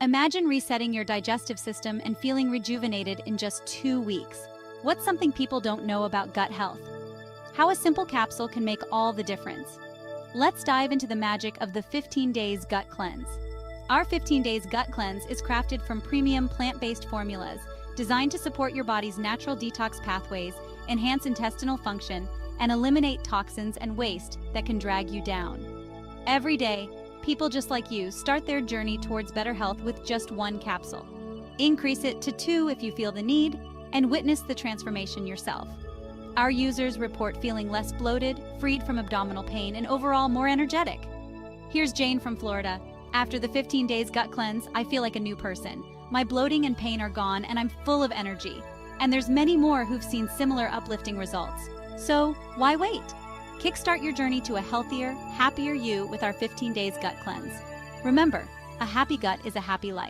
Imagine resetting your digestive system and feeling rejuvenated in just 2 weeks. What's something people don't know about gut health? How a simple capsule can make all the difference. Let's dive into the magic of the 15 Days Gut Cleanse. Our 15 Days Gut Cleanse is crafted from premium plant-based formulas designed to support your body's natural detox pathways, enhance intestinal function, and eliminate toxins and waste that can drag you down. Every day, people just like you start their journey towards better health with just 1 capsule. Increase it to 2 if you feel the need, and witness the transformation yourself. Our users report feeling less bloated, freed from abdominal pain, and overall more energetic. Here's Jane from Florida. After the 15 Days Gut Cleanse, I feel like a new person. My bloating and pain are gone, and I'm full of energy. And there's many more who've seen similar uplifting results. So, why wait? Kickstart your journey to a healthier, happier you with our 15 Days Gut Cleanse. Remember, a happy gut is a happy life.